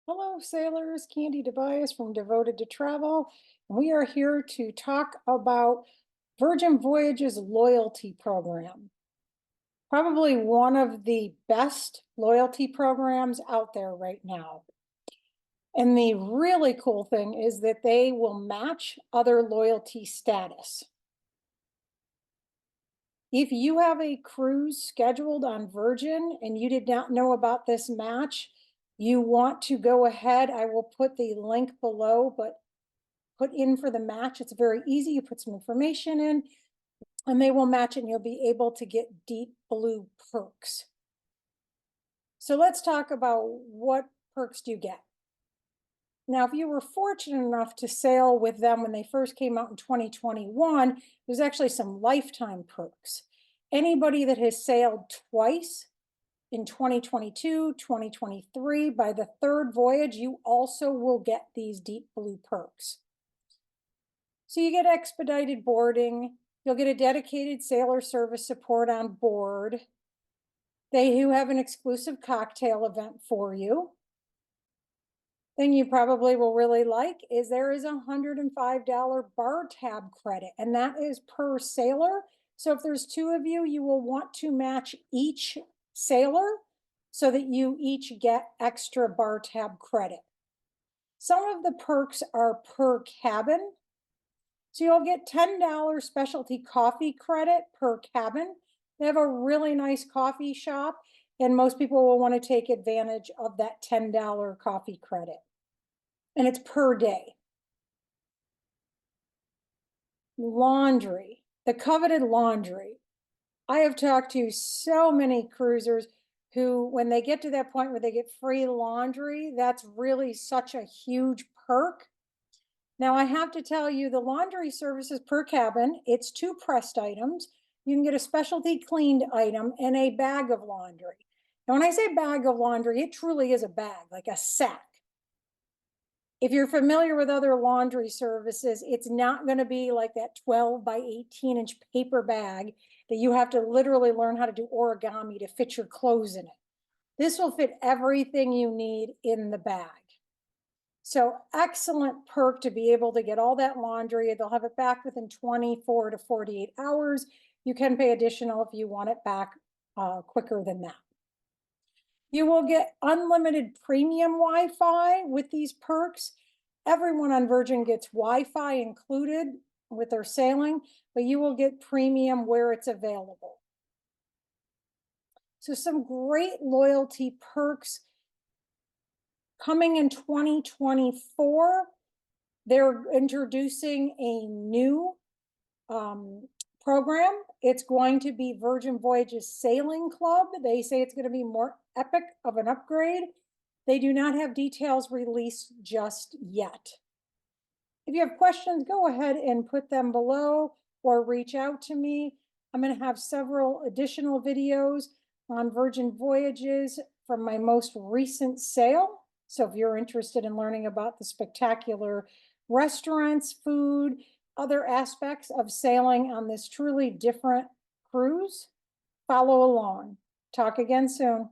Hello, sailors. Candy Tobias from Devoted to Travel. And we are here to talk about Virgin Voyages loyalty program. Probably one of the best loyalty programs out there right now. And the really cool thing is that they will match other loyalty status. If you have a cruise scheduled on Virgin and you did not know about this match, you want to go ahead. I will put the link below, but put in for the match. It's very easy. You put some information in and they will match it and you'll be able to get deep blue perks. So let's talk about what perks do you get. Now, if you were fortunate enough to sail with them when they first came out in 2021, there's actually some lifetime perks. Anybody that has sailed twice in 2022, 2023, by the third voyage, you also will get these deep blue perks. So you get expedited boarding, you'll get a dedicated sailor service support on board. They do have an exclusive cocktail event for you. Thing you probably will really like is there is a $105 bar tab credit, and that is per sailor. So if there's two of you, you will want to match each sailor so that you each get extra bar tab credit. Some of the perks are per cabin. So you'll get $10 specialty coffee credit per cabin. They have a really nice coffee shop, and most people will want to take advantage of that $10 coffee credit. And it's per day. Laundry, the coveted laundry. I have talked to so many cruisers who, when they get to that point where they get free laundry, that's really such a huge perk. Now, I have to tell you, the laundry services per cabin, it's 2 pressed items. You can get a specialty cleaned item and a bag of laundry. Now, when I say bag of laundry, it truly is a bag, like a sack. If you're familiar with other laundry services, it's not going to be like that 12 by 18-inch paper bag that you have to literally learn how to do origami to fit your clothes in it. This will fit everything you need in the bag. So excellent perk to be able to get all that laundry. They'll have it back within 24 to 48 hours. You can pay additional if you want it back quicker than that. You will get unlimited premium Wi-Fi with these perks. Everyone on Virgin gets Wi-Fi included with their sailing, but you will get premium where it's available. So some great loyalty perks. Coming in 2024, they're introducing a new program. It's going to be Virgin Voyages Sailing Club. They say it's going to be more epic of an upgrade. They do not have details released just yet. If you have questions, go ahead and put them below or reach out to me. I'm going to have several additional videos on Virgin Voyages from my most recent sail. So if you're interested in learning about the spectacular restaurants, food, other aspects of sailing on this truly different cruise, follow along. Talk again soon.